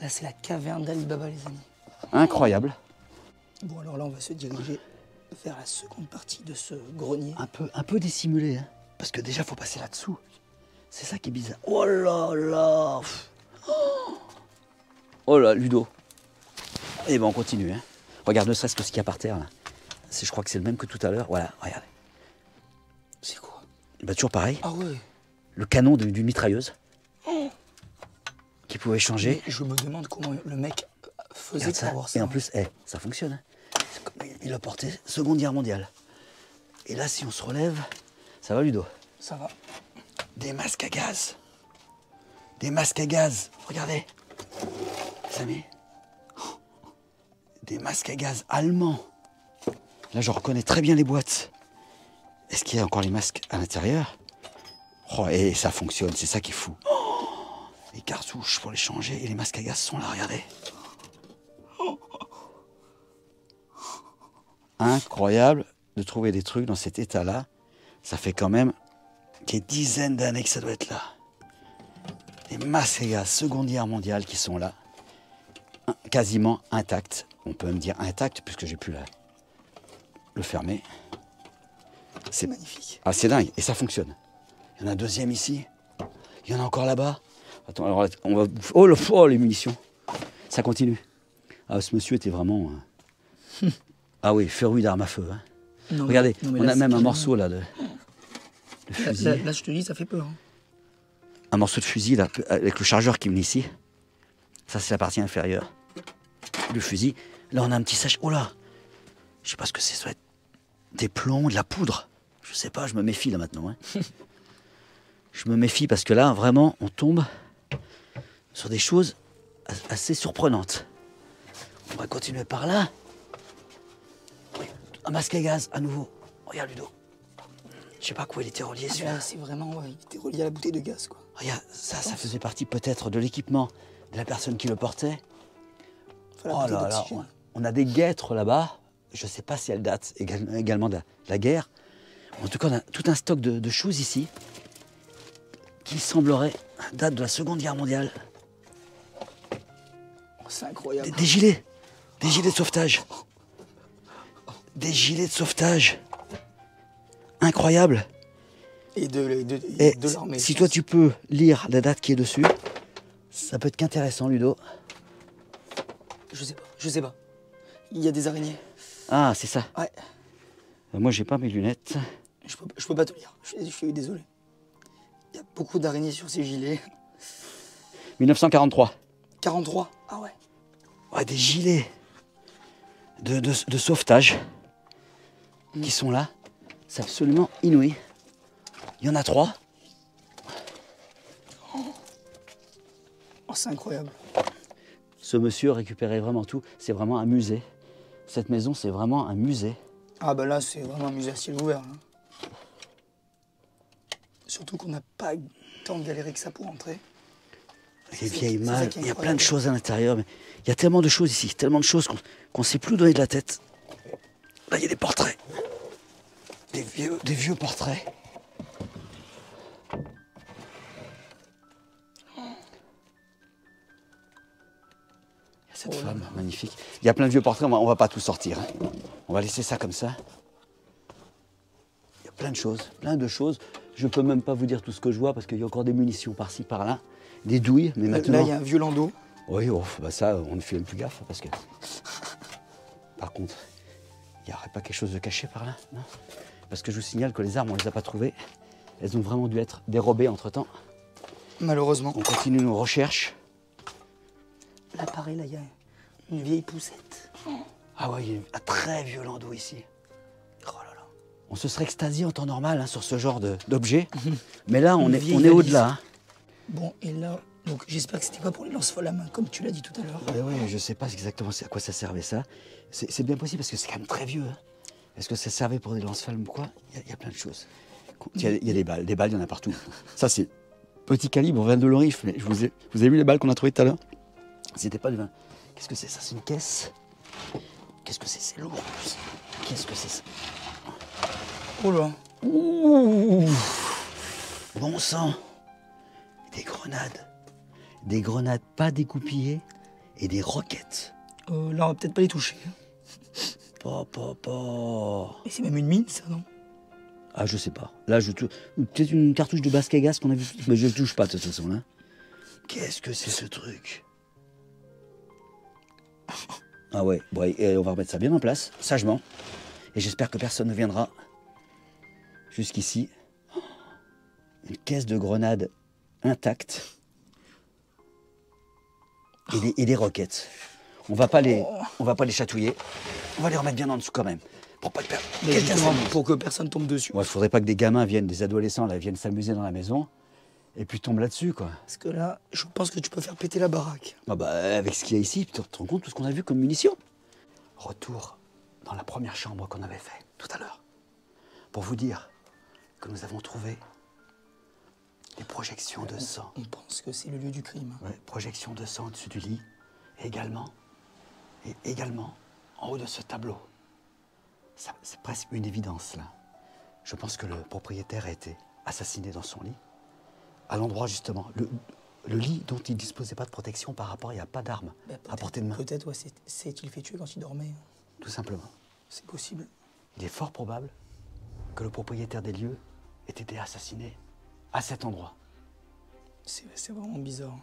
Là, c'est la caverne d'Ali Baba, les amis. Incroyable. Bon, alors là, on va se diriger vers la seconde partie de ce grenier. Un peu dissimulé. Hein. Parce que déjà, il faut passer là-dessous. C'est ça qui est bizarre. Oh là là. Oh là, Ludo. Et ben on continue. Hein. Regarde, ne serait-ce que ce qu'il y a par terre là. Je crois que c'est le même que tout à l'heure. Voilà, regarde. C'est quoi? Bah toujours pareil. Ah ouais. Le canon d'une mitrailleuse. Qui pouvait changer. Mais je me demande comment le mec faisait Regarde pour ça. avoir ça. Et en plus, ça fonctionne. Hein. Il a porté Seconde Guerre mondiale. Et là, si on se relève, ça va Ludo? Ça va. Des masques à gaz. Des masques à gaz. Regardez. Les amis. Des masques à gaz allemands. Là, je reconnais très bien les boîtes. Est-ce qu'il y a encore les masques à l'intérieur? Oh, et ça fonctionne, c'est ça qui est fou. Oh, les cartouches pour les changer et les masques à gaz sont là, regardez. Incroyable de trouver des trucs dans cet état-là. Ça fait quand même des dizaines d'années que ça doit être là. Des masques à gaz Seconde Guerre mondiale qui sont là. Quasiment intacts. On peut me dire intacts puisque j'ai pu le fermer. C'est magnifique. Ah, c'est dingue. Et ça fonctionne. Il y en a un deuxième ici. Il y en a encore là-bas. Attends, alors on va... Oh, les munitions. Ça continue. Ah, ce monsieur était vraiment... Ah oui, féru d'armes à feu. Hein. Non, regardez, mais on là, a même un carrément... morceau là de fusil. Là, je te dis, ça fait peur. Hein. Un morceau de fusil là, avec le chargeur qui venait ici. Ça, c'est la partie inférieure du fusil. Là, on a un petit sachet. Oh là! Je sais pas ce que c'est. Ça doit être des plombs, de la poudre. Je sais pas, je me méfie là maintenant. Hein. Je me méfie parce que là, vraiment, on tombe sur des choses assez surprenantes. On va continuer par là. Un masque à gaz, à nouveau. Regarde Ludo. Je sais pas quoi il était relié celui-là. Là, c'est vraiment... Ouais, il était relié à la bouteille de gaz, quoi. Regarde, ça faisait partie peut-être de l'équipement de la personne qui le portait. Enfin, la Oh bouteille là là, d'oxygène. on a des guêtres là-bas. Je ne sais pas si elles datent également de la guerre. En tout cas, on a tout un stock de choses ici qui semblerait date de la Seconde Guerre mondiale. Oh, c'est incroyable. Des gilets de sauvetage. Des gilets de sauvetage. Incroyable. Et de Et l'armée. si toi tu peux lire la date qui est dessus, ça peut être qu'intéressant, Ludo. Je sais pas. Il y a des araignées. Ah, c'est ça. Ouais. Moi, j'ai pas mes lunettes. Je peux pas te lire. Je suis désolé. Il y a beaucoup d'araignées sur ces gilets. 1943. 43. Ah ouais. Ouais, des gilets de sauvetage qui sont là. C'est absolument inouï. Il y en a 3. Oh, c'est incroyable. Ce monsieur récupérait vraiment tout. C'est vraiment un musée. Cette maison, c'est vraiment un musée. Ah bah là, c'est vraiment un musée à ciel ouvert. Hein. Surtout qu'on n'a pas tant galéré que ça pour entrer. Les vieilles c'est ça malles, qui est il y a plein incroyable. de choses à l'intérieur. Mais il y a tellement de choses ici, tellement de choses qu'on ne sait plus donner de la tête. Là, il y a des portraits. Des vieux portraits. Il y a cette femme magnifique. Il y a plein de vieux portraits, on va pas tout sortir. Hein. On va laisser ça comme ça. Il y a plein de choses. Je peux même pas vous dire tout ce que je vois parce qu'il y a encore des munitions par-ci, par-là. Des douilles, mais maintenant... Là, il y a un vieux landau. Oui, oh, bah ça, on ne fait même plus gaffe parce que... Par contre, il n'y aurait pas quelque chose de caché par là, non? Parce que je vous signale que les armes, on ne les a pas trouvées. Elles ont vraiment dû être dérobées entre-temps. Malheureusement. On continue nos recherches. Là, pareil, là, il y a une vieille poussette. Ah ouais, il y a un très vieux landau ici. Oh là là. On se serait extasié en temps normal hein, sur ce genre d'objet. Mais là, on est vieille au-delà. Hein. Bon, et là, donc j'espère que c'était pas pour les lance-flammes à main, comme tu l'as dit tout à l'heure. Oui, je sais pas exactement à quoi ça servait ça. C'est bien possible parce que c'est quand même très vieux. Hein. Est-ce que ça servait pour des lance-flammes ou quoi? Il y a plein de choses. Il y a des balles, il y en a partout. Ça, c'est petit calibre, 22 le rifle. Mais vous avez vu les balles qu'on a trouvées tout à l'heure? C'était pas du 20. Qu'est-ce que c'est ça? C'est une caisse. Qu'est-ce que c'est? C'est lourd en plus. Qu'est-ce que c'est ça? Oh là. Ouh, bon sang. Des grenades. Des grenades pas découpillées et des roquettes. Là, on va peut-être pas les toucher. Et c'est même une mine, ça, non? Ah, je sais pas. Là, peut-être une cartouche de basque à gaz qu'on a vu, mais je touche pas de toute façon là. Qu'est-ce que c'est ce truc? Ah ouais, bon, et on va remettre ça bien en place, sagement. Et j'espère que personne ne viendra jusqu'ici. Une caisse de grenades intacte. Et des roquettes. On va pas les chatouiller. On va les remettre bien en dessous quand même. Pour pas que Pour que personne tombe dessus. Ouais, faudrait pas que des gamins viennent, des adolescents là, viennent s'amuser dans la maison et puis tombent là-dessus, quoi. Parce que là, je pense que tu peux faire péter la baraque. Ah bah, avec ce qu'il y a ici, tu te rends compte tout ce qu'on a vu comme munitions. Retour dans la première chambre qu'on avait fait tout à l'heure. Pour vous dire que nous avons trouvé des projections de sang. On pense que c'est le lieu du crime. Ouais, projections de sang au-dessus du lit. Et également, en haut de ce tableau. C'est presque une évidence, là. Je pense que le propriétaire a été assassiné dans son lit. À l'endroit, justement, le lit dont il ne disposait pas de protection par rapport, il n'y a pas d'arme à portée de main. Peut-être, ouais, s'est-il fait tuer quand il dormait. Tout simplement. C'est possible. Il est fort probable que le propriétaire des lieux ait été assassiné à cet endroit. C'est vraiment bizarre.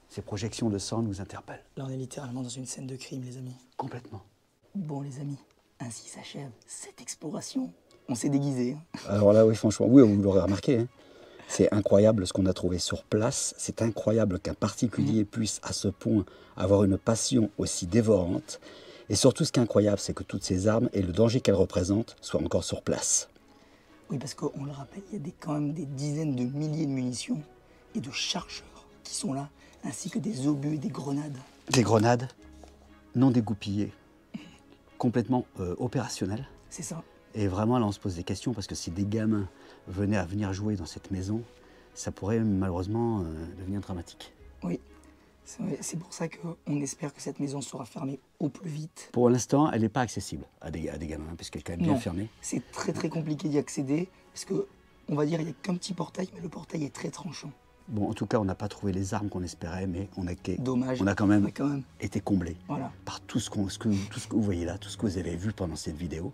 Ces projections de sang nous interpellent. Là, on est littéralement dans une scène de crime, les amis. Complètement. Bon, les amis, ainsi s'achève cette exploration. On s'est déguisés. Alors là, oui, franchement, oui, vous l'aurez remarqué. Hein. C'est incroyable ce qu'on a trouvé sur place. C'est incroyable qu'un particulier puisse à ce point avoir une passion aussi dévorante. Et surtout, ce qui est incroyable, c'est que toutes ces armes et le danger qu'elles représentent soient encore sur place. Oui, parce qu'on le rappelle, il y a quand même des dizaines de milliers de munitions et de chargeurs qui sont là, ainsi que des obus et des grenades. Des grenades non dégoupillées, complètement opérationnelles. C'est ça. Et vraiment, là, on se pose des questions parce que si des gamins venaient à venir jouer dans cette maison, ça pourrait malheureusement devenir dramatique. Oui, c'est pour ça qu'on espère que cette maison sera fermée au plus vite. Pour l'instant, elle n'est pas accessible à des gamins, puisqu'elle est quand même bien fermée. C'est très compliqué d'y accéder, parce que, on va dire, il n'y a qu'un petit portail, mais le portail est très tranchant. Bon, en tout cas, on n'a pas trouvé les armes qu'on espérait, mais Dommage. On a quand même été comblés voilà. par tout ce que vous voyez là, tout ce que vous avez vu pendant cette vidéo.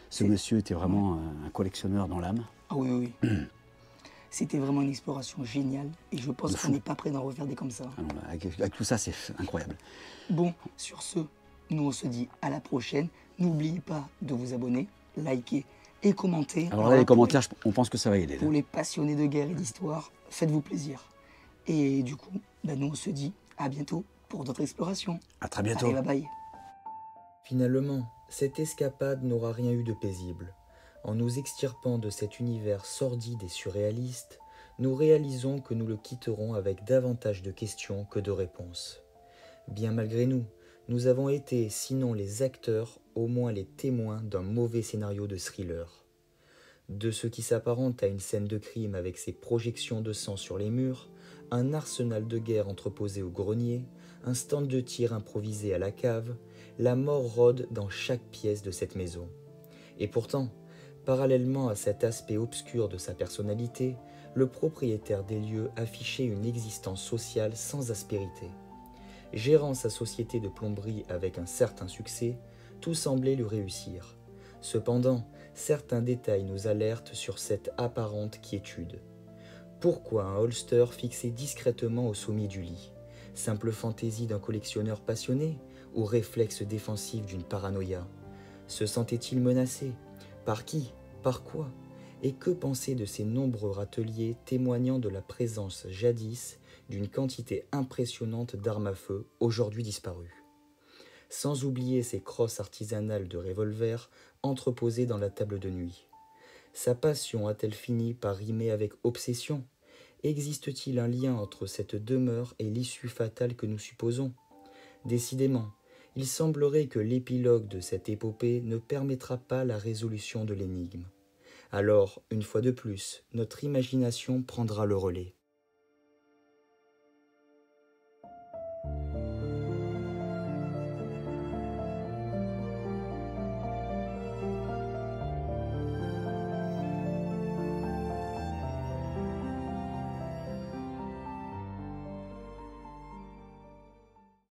Ce monsieur était vraiment un collectionneur dans l'âme. Ah oui. C'était vraiment une exploration géniale, et je pense qu'on n'est pas prêt d'en refaire des comme ça. Ah non, là, avec tout ça, c'est incroyable. Bon, sur ce, nous on se dit à la prochaine. N'oubliez pas de vous abonner, liker et commenter. Alors là, les commentaires, on pense que ça va aider. Pour les passionnés de guerre et d'histoire, faites-vous plaisir. Et du coup, nous on se dit à bientôt pour d'autres explorations. À très bientôt. Allez, bye bye. Finalement, cette escapade n'aura rien eu de paisible. En nous extirpant de cet univers sordide et surréaliste, nous réalisons que nous le quitterons avec davantage de questions que de réponses. Bien malgré nous, nous avons été, sinon les acteurs, au moins les témoins d'un mauvais scénario de thriller. De ce qui s'apparente à une scène de crime avec ses projections de sang sur les murs, un arsenal de guerre entreposé au grenier, un stand de tir improvisé à la cave, la mort rôde dans chaque pièce de cette maison. Et pourtant, parallèlement à cet aspect obscur de sa personnalité, le propriétaire des lieux affichait une existence sociale sans aspérité. Gérant sa société de plomberie avec un certain succès, tout semblait lui réussir. Cependant, certains détails nous alertent sur cette apparente quiétude. Pourquoi un holster fixé discrètement au sommet du lit? Simple fantaisie d'un collectionneur passionné ou réflexe défensif d'une paranoïa? Se sentait-il menacé? Par qui? Par quoi? Et que penser de ces nombreux râteliers témoignant de la présence jadis d'une quantité impressionnante d'armes à feu aujourd'hui disparues? Sans oublier ces crosses artisanales de revolvers entreposées dans la table de nuit. Sa passion a-t-elle fini par rimer avec obsession? Existe-t-il un lien entre cette demeure et l'issue fatale que nous supposons? Décidément, il semblerait que l'épilogue de cette épopée ne permettra pas la résolution de l'énigme. Alors, une fois de plus, notre imagination prendra le relais.